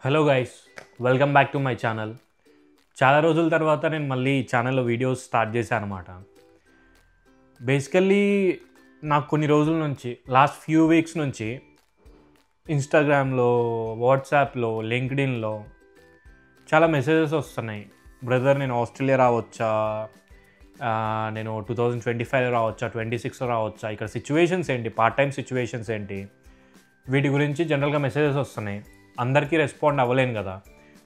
Hello guys, welcome back to my channel. చాలా రోజుల తర్వాత నేను మళ్ళీ ఛానల్లో వీడియోస్ స్టార్ట్ చేశాను అనమాట. బేసికల్లీ నాకు కొన్ని రోజుల నుంచి లాస్ట్ ఫ్యూ వీక్స్ నుంచి ఇన్స్టాగ్రామ్లో, వాట్సాప్లో, లింక్డ్ఇన్లో చాలా మెసేజెస్ వస్తున్నాయి. బ్రదర్, నేను ఆస్ట్రేలియా రావచ్చా, నేను 2025 రావచ్చా, 26 రావచ్చా, ఇక్కడ సిచ్యువేషన్స్ ఏంటి, పార్ట్ టైం సిచ్యువేషన్స్ ఏంటి, వీటి గురించి జనరల్గా మెసేజెస్ వస్తున్నాయి. అందరికీ రెస్పాండ్ అవ్వలేను కదా.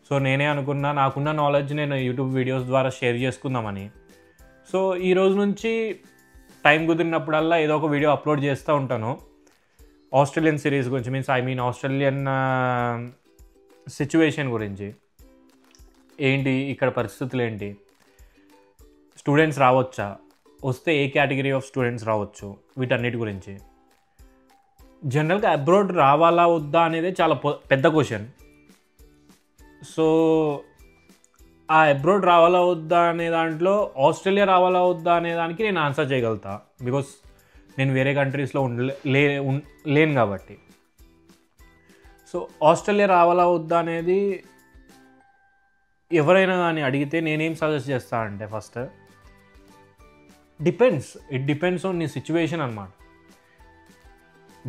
సో నేనే అనుకున్నా, నాకున్న నాలెడ్జ్ నేను యూట్యూబ్ వీడియోస్ ద్వారా షేర్ చేసుకుందామని. సో ఈ రోజు నుంచి టైం కుదిరినప్పుడల్లా ఏదో ఒక వీడియో అప్లోడ్ చేస్తూ ఉంటాను ఆస్ట్రేలియన్ సిరీస్ గురించి, ఆస్ట్రేలియన్ సిచ్యువేషన్ గురించి. ఏంటి ఇక్కడ పరిస్థితులు ఏంటి, స్టూడెంట్స్ రావచ్చా, వస్తే ఏ కేటగిరీ ఆఫ్ స్టూడెంట్స్ రావచ్చు, వీటన్నిటి గురించి. జనరల్గా అబ్రాడ్ రావాలా వద్దా అనేది చాలా పెద్ద క్వశ్చన్. సో ఆ అబ్రాడ్ రావాలా వద్దా అనే దాంట్లో ఆస్ట్రేలియా రావాలా వద్దా అనే దానికి నేను ఆన్సర్ చేయగలుగుతా, బికాస్ నేను వేరే కంట్రీస్లో లేను కాబట్టి. సో ఆస్ట్రేలియా రావాలా వద్దా అనేది ఎవరైనా కానీ అడిగితే నేనేం సజెస్ట్ చేస్తా అంటే, ఫస్ట్ ఇట్ డిపెండ్స్ ఆన్ నీ సిచ్యువేషన్ అన్నమాట.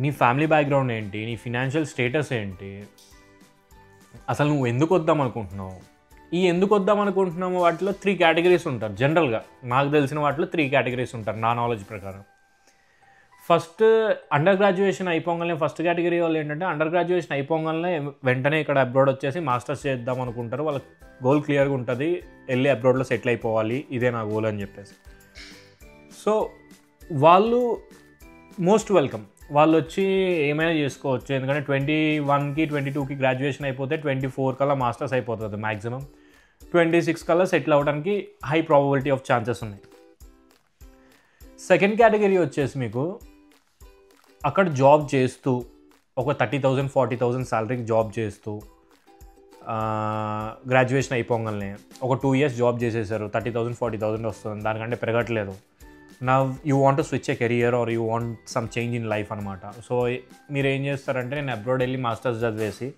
నీ ఫ్యామిలీ బ్యాక్గ్రౌండ్ ఏంటి, నీ ఫినాన్షియల్ స్టేటస్ ఏంటి, అసలు నువ్వు ఎందుకు వద్దాం అనుకుంటున్నావు. ఈ ఎందుకు వద్దాం అనుకుంటున్నాము వాటిలో 3 కేటగిరీస్ ఉంటారు. జనరల్గా నాకు తెలిసిన వాటిలో 3 కేటగిరీస్ ఉంటారు నా నాలెడ్జ్ ప్రకారం. ఫస్ట్, అండర్ గ్రాడ్యుయేషన్ అయిపోగానే ఫస్ట్ కేటగిరీ వాళ్ళు ఏంటంటే, అండర్ గ్రాడ్యుయేషన్ అయిపోగానే వెంటనే ఇక్కడ అబ్రాడ్ వచ్చేసి మాస్టర్స్ చేద్దాం అనుకుంటారు. వాళ్ళ గోల్ క్లియర్గా ఉంటుంది, వెళ్ళి అబ్రాడ్లో సెటిల్ అయిపోవాలి, ఇదే నా గోల్ అని చెప్పేసి. సో వాళ్ళు మోస్ట్ వెల్కమ్. వాళ్ళు వచ్చి ఏమైనా చేసుకోవచ్చు, ఎందుకంటే 21కి 22కి గ్రాడ్యుయేషన్ అయిపోతే 24 కల్లా మాస్టర్స్ అయిపోతుంది మ్యాక్సిమం. 26 కల్లా సెటిల్ అవ్వడానికి హై ప్రాబబిలిటీ ఆఫ్ ఛాన్సెస్ ఉన్నాయి. సెకండ్ కేటగిరీ వచ్చేసి మీకు అక్కడ జాబ్ చేస్తూ ఒక 30,000 40,000 శాలరీకి జాబ్ చేస్తూ గ్రాడ్యుయేషన్ అయిపోగానే ఒక 2 years జాబ్ చేసేసారు, 30,000 40,000 వస్తుంది, దానికంటే పెరగట్లేదు. Now you want to switch a career or you want some change in life అనమాట. సో మీరు ఏం చేస్తారంటే, నేను అబ్రాడ్ వెళ్ళి మాస్టర్స్ చదివేసి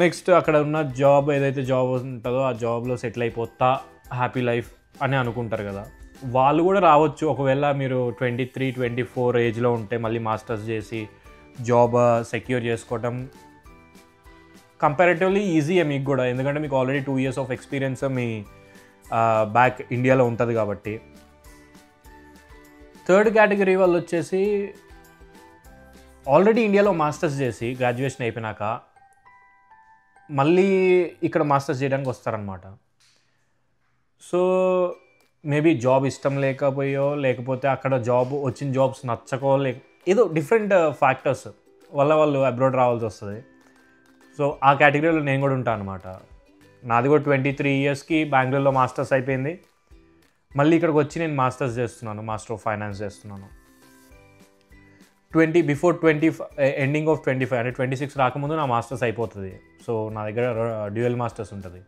నెక్స్ట్ అక్కడ ఉన్న జాబ్ ఏదైతే జాబ్ ఉంటుందో ఆ జాబ్లో సెటిల్ అయిపోతా, హ్యాపీ లైఫ్ అని అనుకుంటారు కదా. వాళ్ళు కూడా రావచ్చు. ఒకవేళ మీరు 23 24 ఏజ్లో ఉంటే మళ్ళీ మాస్టర్స్ చేసి జాబ్ సెక్యూర్ చేసుకోవటం కంపారిటివ్లీ ఈజీయే మీకు కూడా, ఎందుకంటే మీకు already 2 years of experience me back ఇండియాలో ఉంటుంది కాబట్టి. థర్డ్ కేటగిరీ వాళ్ళు వచ్చేసి ఆల్రెడీ ఇండియాలో మాస్టర్స్ చేసి గ్రాడ్యుయేషన్ అయిపోయినాక మళ్ళీ ఇక్కడ మాస్టర్స్ చేయడానికి వస్తారనమాట. సో మేబీ జాబ్ ఇష్టం లేకపోయో, లేకపోతే అక్కడ వచ్చిన జాబ్స్ నచ్చకో, ఏదో డిఫరెంట్ ఫ్యాక్టర్స్ వల్ల వాళ్ళు అబ్రాడ్ రావాల్సి వస్తుంది. సో ఆ కేటగిరీలో నేను కూడా ఉంటాను అనమాట. నాది కూడా 23 yearsకి బెంగళూరులో మాస్టర్స్ అయిపోయింది. మళ్ళీ ఇక్కడికి వచ్చి నేను మాస్టర్స్ చేస్తున్నాను, మాస్టర్ ఆఫ్ ఫైనాన్స్ చేస్తున్నాను. బిఫోర్ 20 ఎండింగ్ ఆఫ్ 25 అంటే 26 రాకముందు నా మాస్టర్స్ అయిపోతుంది. సో నా దగ్గర డ్యూయల్ మాస్టర్స్ ఉంటుంది.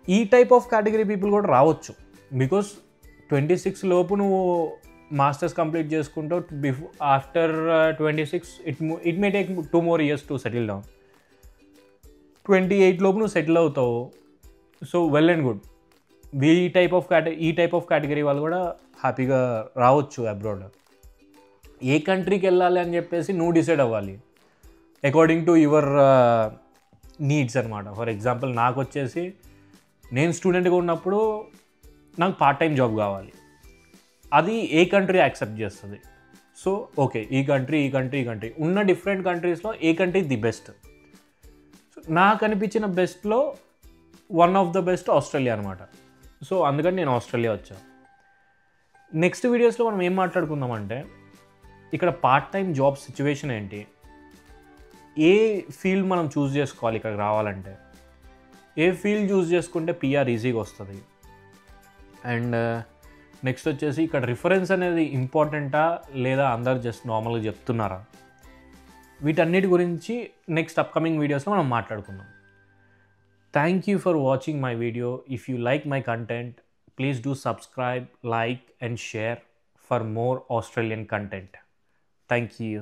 ఈ టైప్ ఆఫ్ కేటగిరీ పీపుల్ కూడా రావచ్చు, బికాస్ 26 లోపు నువ్వు మాస్టర్స్ కంప్లీట్ చేసుకుంటావు. After 26 it may take 2 more years to settle down. 28 లోపు నువ్వు సెటిల్ అవుతావు. So well and good. ఈ టైప్ ఆఫ్ కేటగిరీ వాళ్ళు కూడా హ్యాపీగా రావచ్చు అబ్రాడ్. ఏ కంట్రీకి వెళ్ళాలి అని చెప్పేసి నువ్వు డిసైడ్ అవ్వాలి అకార్డింగ్ టు యువర్ నీడ్స్ అనమాట. ఫర్ ఎగ్జాంపుల్ నాకు వచ్చేసి, నేను స్టూడెంట్గా ఉన్నప్పుడు నాకు పార్ట్ టైం జాబ్ కావాలి. అది ఏ కంట్రీ యాక్సెప్ట్ చేస్తుంది. సో ఓకే, ఈ కంట్రీ ఉన్న డిఫరెంట్ కంట్రీస్లో ఏ కంట్రీ ది బెస్ట్. నాకు అనిపించిన బెస్ట్లో one of the best Australia అనమాట. సో అందుకని నేను ఆస్ట్రేలియా వచ్చాను. నెక్స్ట్ వీడియోస్లో మనం ఏం మాట్లాడుకుందామంటే, ఇక్కడ పార్ట్ టైం జాబ్ సిచ్యువేషన్ ఏంటి, ఏ ఫీల్డ్ మనం చూస్ చేసుకోవాలి ఇక్కడికి రావాలంటే, ఏ ఫీల్డ్ చూస్ చేసుకుంటే పిఆర్ ఈజీగా వస్తుంది. అండ్ నెక్స్ట్ వచ్చేసి ఇక్కడ రిఫరెన్స్ అనేది ఇంపార్టెంటా లేదా అందరు జస్ట్ నార్మల్గా చెప్తున్నారా, వీటన్నిటి గురించి నెక్స్ట్ అప్కమింగ్ వీడియోస్లో మనం మాట్లాడుకుందాం. Thank you for watching my video. If you like my content, please do subscribe, like and share for more Australian content. Thank you.